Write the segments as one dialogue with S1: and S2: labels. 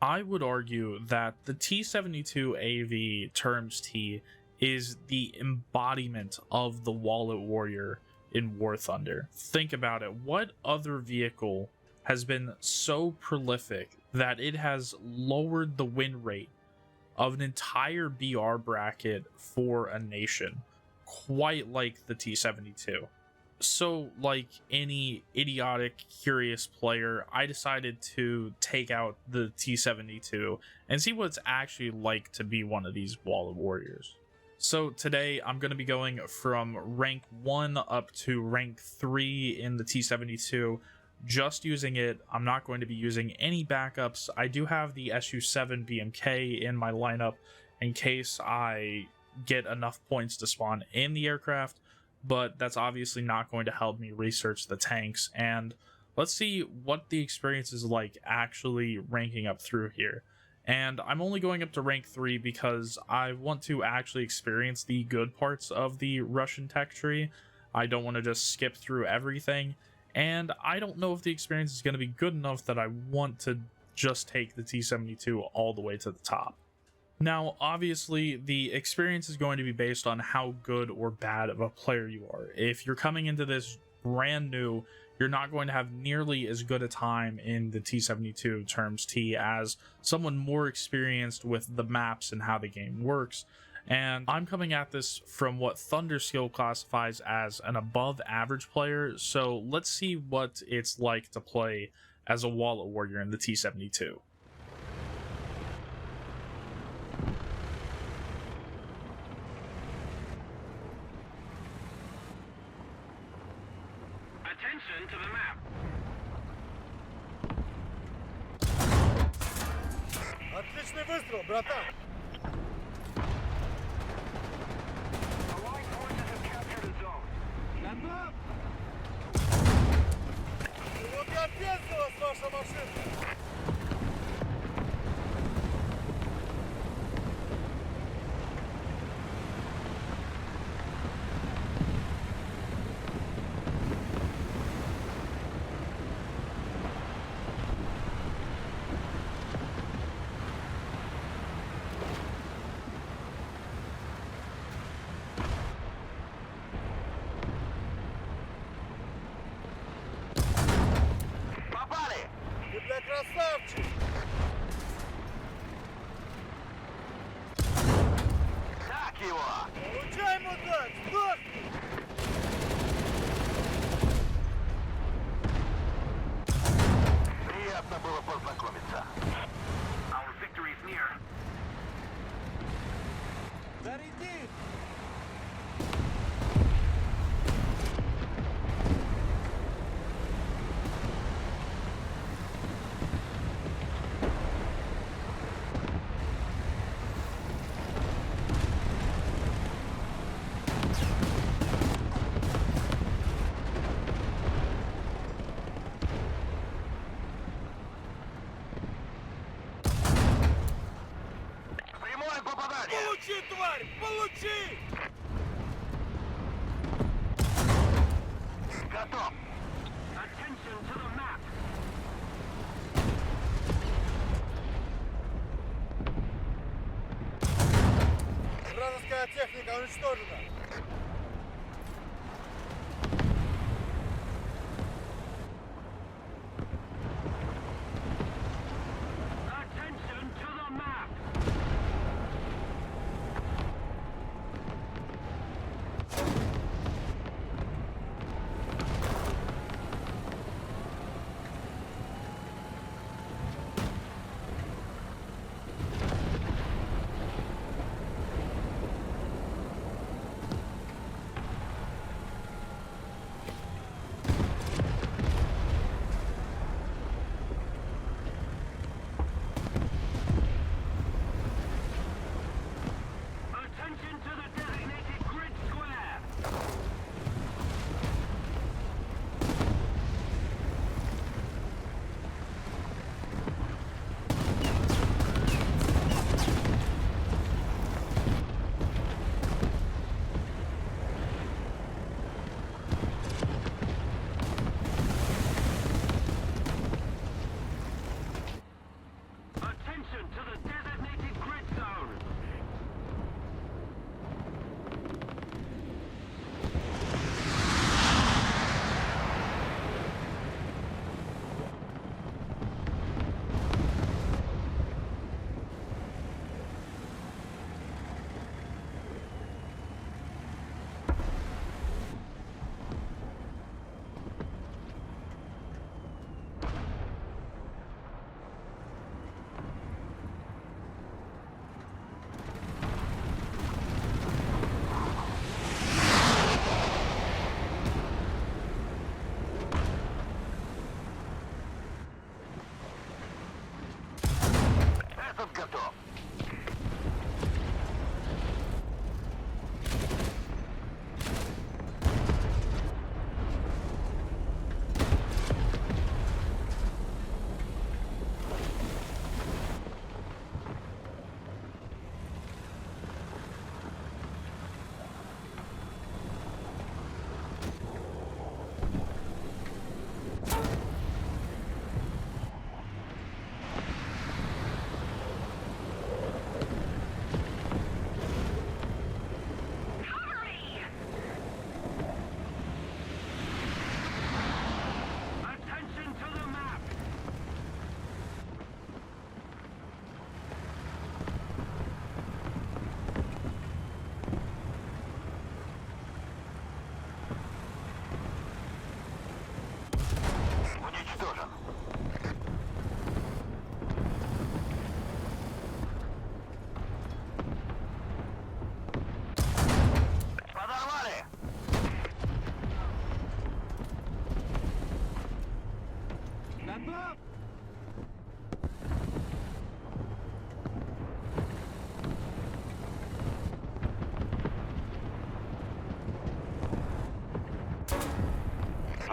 S1: I would argue that the T-72AV Turms-T is the embodiment of the Wallet Warrior in War Thunder. Think about it. What other vehicle has been so prolific that it has lowered the win rate of an entire BR bracket for a nation, quite like the T-72? So, like any idiotic, curious player, I decided to take out the T-72 and see what it's actually like to be one of these Wallet Warriors. So today, I'm going to be going from rank 1 up to rank 3 in the T-72, just using it. I'm not going to be using any backups. I do have the SU-7 BMK in my lineup in case I get enough points to spawn in the aircraft, but that's obviously not going to help me research the tanks. And let's see what the experience is like actually ranking up through here. And I'm only going up to rank 3 because I want to actually experience the good parts of the Russian tech tree. I don't want to just skip through everything, and I don't know if the experience is going to be good enough that I want to just take the T-72 all the way to the top. Now, obviously, the experience is going to be based on how good or bad of a player you are. If you're coming into this brand new, you're not going to have nearly as good a time in the T-72 Turms-T as someone more experienced with the maps and how the game works. And I'm coming at this from what Thunder Skill classifies as an above average player, so let's see what it's like to play as a Wallet Warrior in the T-72.
S2: Attention to the map.
S3: Отличный выстрел, братан!
S2: Allied forces have captured a zone.
S3: Готов? Вот и ответствовалась ваша машина! Ты, бля, красавчик!
S2: Так его!
S3: Получай, мудак! Сдохни!
S2: Приятно было познакомиться. Our victory is near.
S3: Заряди!
S2: Прямое попадание!
S3: Получи, тварь! Получи!
S2: Готов! Attention to the map!
S3: Вражеская техника уничтожена!
S2: Attention to the map!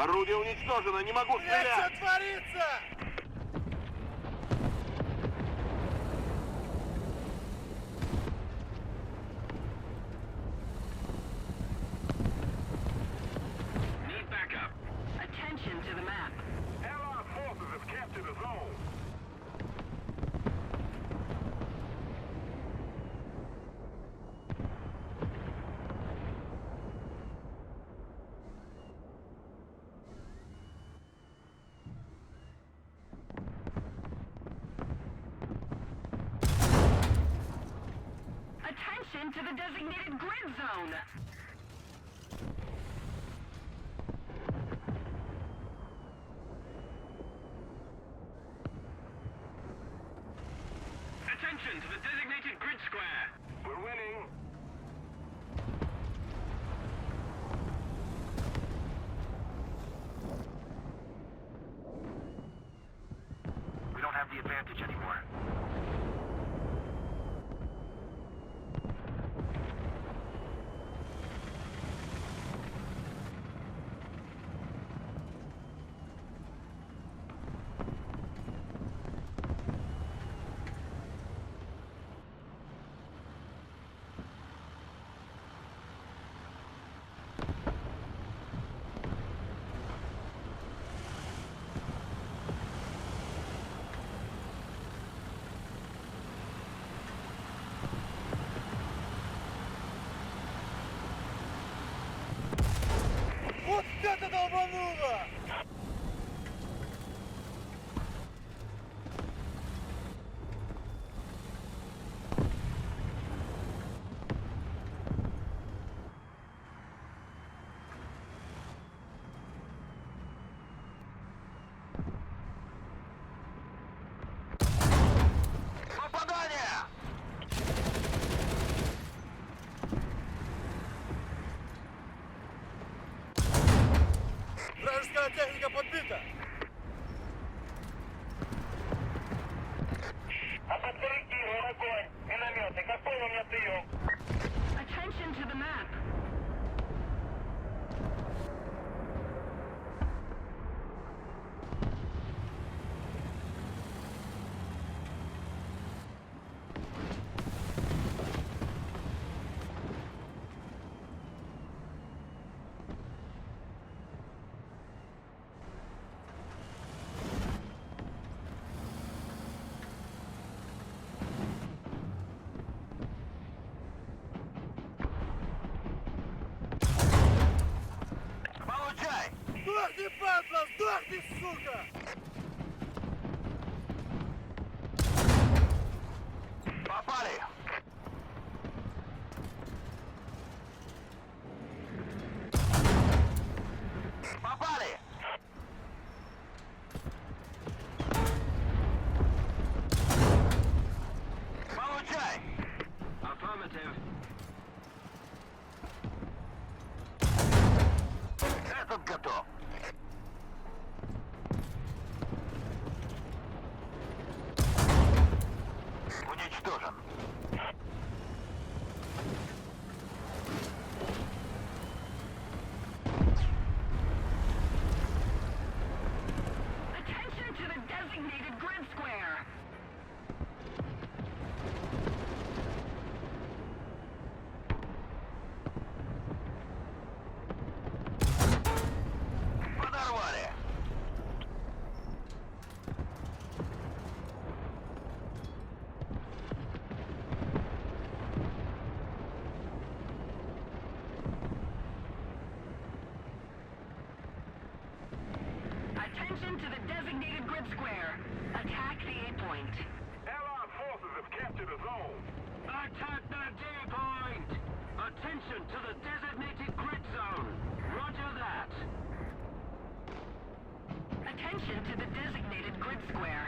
S2: Орудие уничтожено, не могу
S3: Блядь, что
S2: стрелять!
S3: творится?
S2: Need backup.
S4: Attention to the map.
S2: Allied forces have captured a zone.
S4: Attention to the designated grid zone.
S2: Attention to the designated grid square. We're winning. We don't have the advantage anymore.
S3: Вот это долбануло!
S2: Попадание!
S3: Вражеская техника подбита!
S5: Подкорректируем огонь. Минометы, какой у меня прием?
S4: Attention to the map.
S2: Получай!
S3: Сдохни, падла! Сдохни, сука!
S2: Попали! Попали! Получай! Affirmative. Этот готов. Уничтожен.
S4: Attention to the designated grid square.
S2: Подорвали.
S4: Attention to the designated grid square. Attack the A point.
S2: Allied forces have captured a zone. Attack the D point. Attention to the designated grid zone. Roger that.
S4: Attention to the designated grid square.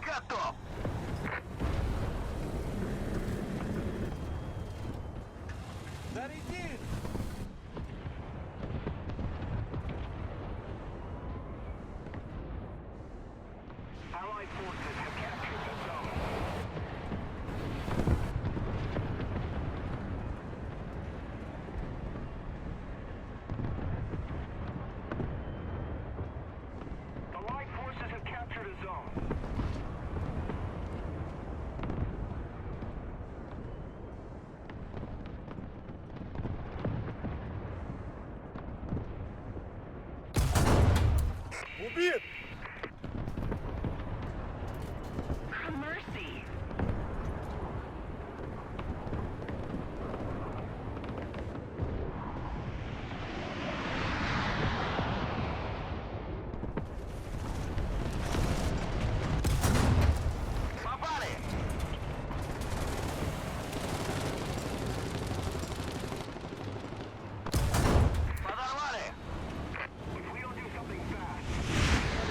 S2: Готов.
S3: Заряди!
S2: Allied forces have captured the zone. Allied forces have captured a zone.
S3: Убит!
S4: Mercy.
S2: Попали! Подорвали! If we don't do something fast,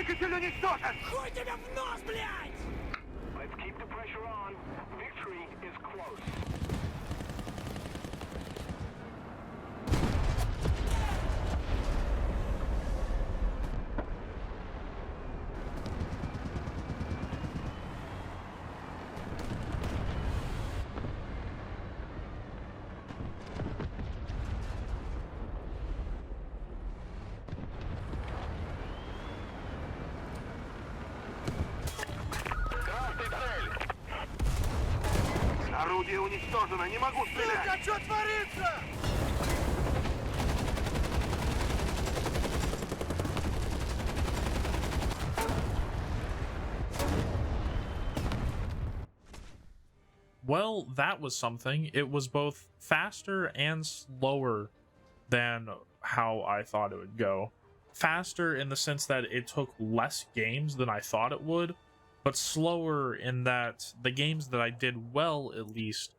S5: Двигатель уничтожен!
S3: Хуй тебя в нос, блядь!
S2: Let's keep the pressure on. Victory is close. Красный цель!
S5: Орудие уничтожено, не могу стрелять!
S3: Сука, что творится?
S1: Well, that was something. It was both faster and slower than how I thought it would go. Faster in the sense that it took less games than I thought it would, but slower in that the games that I did well, at least,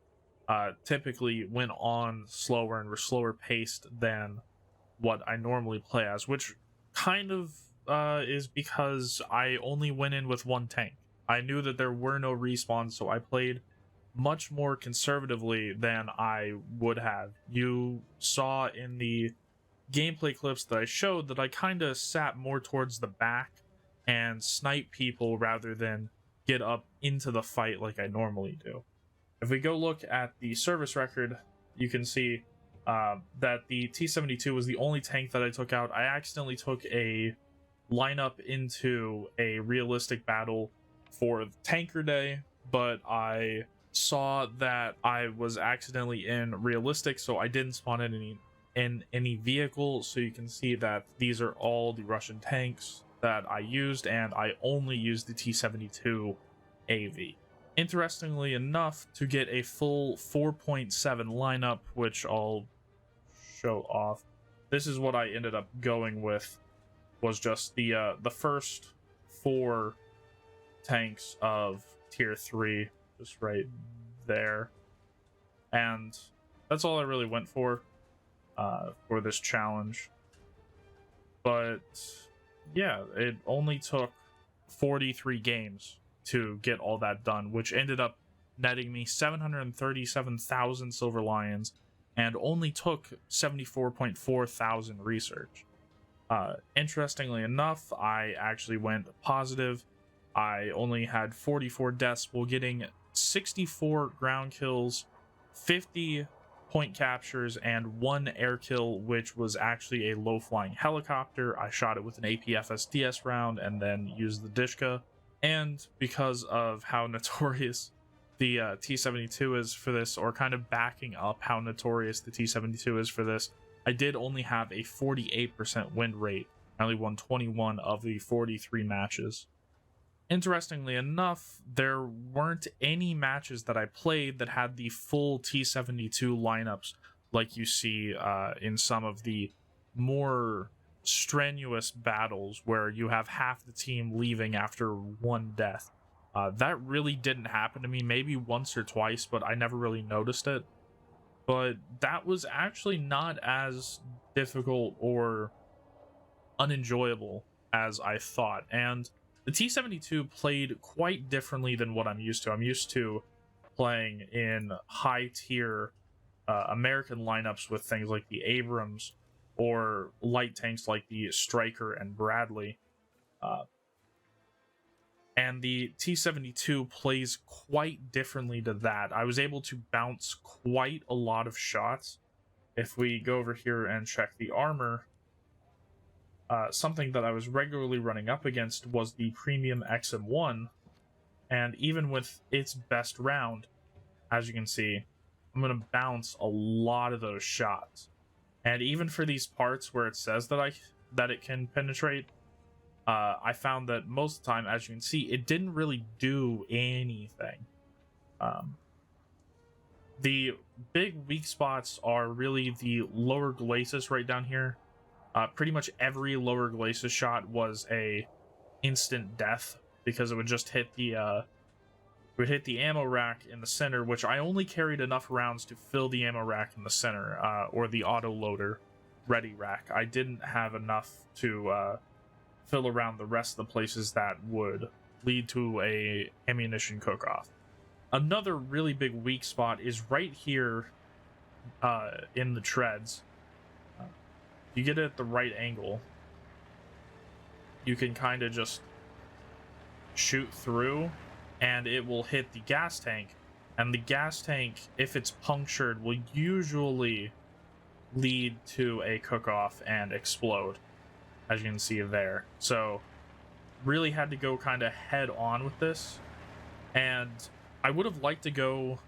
S1: typically went on slower and were slower paced than what I normally play as, which kind of is because I only went in with one tank. I knew that there were no respawns, so I played much more conservatively than I would have. You saw in the gameplay clips that I showed that I kind of sat more towards the back and snipe people rather than get up into the fight like I normally do. If we go look at the service record, you can see that the T-72 was the only tank that I took out. I accidentally took a lineup into a realistic battle for Tanker Day, but I saw that I was accidentally in realistic, so I didn't spawn in any vehicle. So you can see that these are all the Russian tanks that I used, and I only used the T-72AV. Interestingly enough, to get a full 4.7 lineup, which I'll show off, this is what I ended up going with, was just the first 4 tanks of tier 3, just right there, and that's all I really went for this challenge. But yeah, it only took 43 games to get all that done, which ended up netting me 737,000 silver lions and only took 74.4 thousand research. Interestingly enough, I actually went positive. I only had 44 deaths while getting 64 ground kills, 50 point captures, and 1 air kill, which was actually a low-flying helicopter. I shot it with an APFSDS round and then used the Dishka. And because of how notorious the T-72 is for this, or kind of backing up how notorious the T-72 is for this, I did only have a 48% win rate. I only won 21 of the 43 matches. Interestingly enough, there weren't any matches that I played that had the full T-72 lineups like you see in some of the more strenuous battles where you have half the team leaving after 1 death. That really didn't happen to me, maybe once or twice, but I never really noticed it. But that was actually not as difficult or unenjoyable as I thought, and the T-72 played quite differently than what I'm used to. I'm used to playing in high-tier American lineups with things like the Abrams or light tanks like the Stryker and Bradley. And the T-72 plays quite differently to that. I was able to bounce quite a lot of shots. If we go over here and check the armor, something that I was regularly running up against was the Premium XM1, and even with its best round, as you can see, I'm going to bounce a lot of those shots. And even for these parts where it says that it can penetrate, I found that most of the time, as you can see, it didn't really do anything. The big weak spots are really the lower glacis right down here. Pretty much every lower glacis shot was a instant death because it would just hit the ammo rack in the center, which I only carried enough rounds to fill the ammo rack in the center, or the auto loader ready rack. I didn't have enough to fill around the rest of the places that would lead to a ammunition cook-off. Another really big weak spot is right here in the treads. You get it at the right angle, you can kind of just shoot through and it will hit the gas tank, and the gas tank, if it's punctured, will usually lead to a cook-off and explode, as you can see there. So really had to go kind of head on with this, and I would have liked to go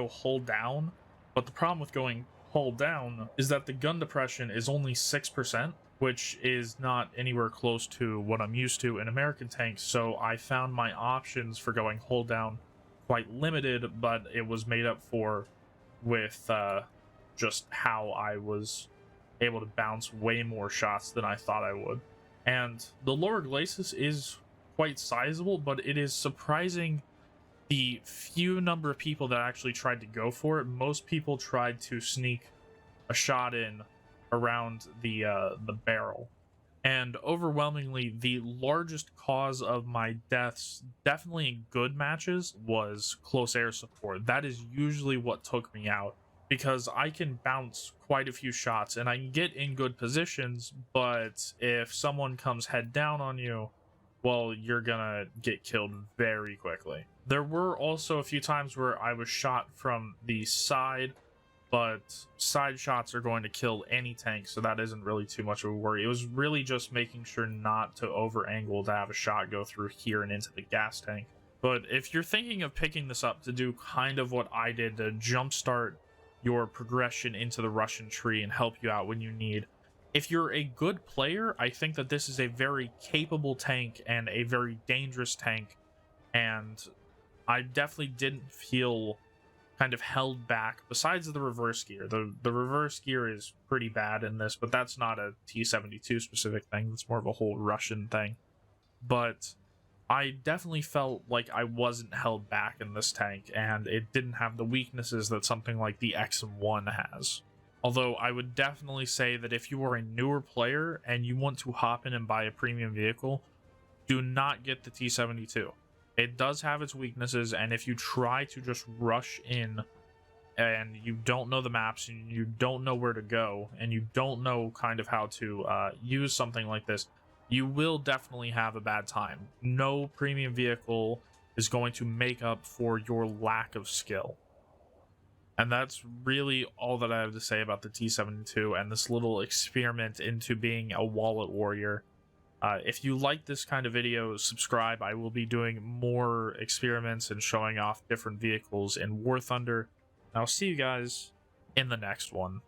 S1: hold down, but the problem with going hold down is that the gun depression is only 6%, which is not anywhere close to what I'm used to in American tanks. So I found my options for going hold down quite limited, but it was made up for with just how I was able to bounce way more shots than I thought I would. And the lower glacis is quite sizable, but it is surprising the few number of people that actually tried to go for it. Most people tried to sneak a shot in around the barrel, and overwhelmingly the largest cause of my deaths, definitely in good matches, was close air support. That is usually what took me out, because I can bounce quite a few shots and I can get in good positions, but if someone comes head down on you, well, you're gonna get killed very quickly. There were also a few times where I was shot from the side, but side shots are going to kill any tank, so that isn't really too much of a worry. It was really just making sure not to over angle to have a shot go through here and into the gas tank. But if you're thinking of picking this up to do kind of what I did to jumpstart your progression into the Russian tree and help you out when you need, if you're a good player, I think that this is a very capable tank and a very dangerous tank, and I definitely didn't feel kind of held back, besides the reverse gear. The reverse gear is pretty bad in this, but that's not a T-72 specific thing. It's more of a whole Russian thing. But I definitely felt like I wasn't held back in this tank, and it didn't have the weaknesses that something like the XM1 has. Although I would definitely say that if you are a newer player and you want to hop in and buy a premium vehicle, do not get the T-72. It does have its weaknesses, and if you try to just rush in and you don't know the maps and you don't know where to go and you don't know kind of how to use something like this, you will definitely have a bad time. No premium vehicle is going to make up for your lack of skill. And that's really all that I have to say about the T-72 and this little experiment into being a wallet warrior. If you like this kind of video, subscribe. I will be doing more experiments and showing off different vehicles in War Thunder. I'll see you guys in the next one.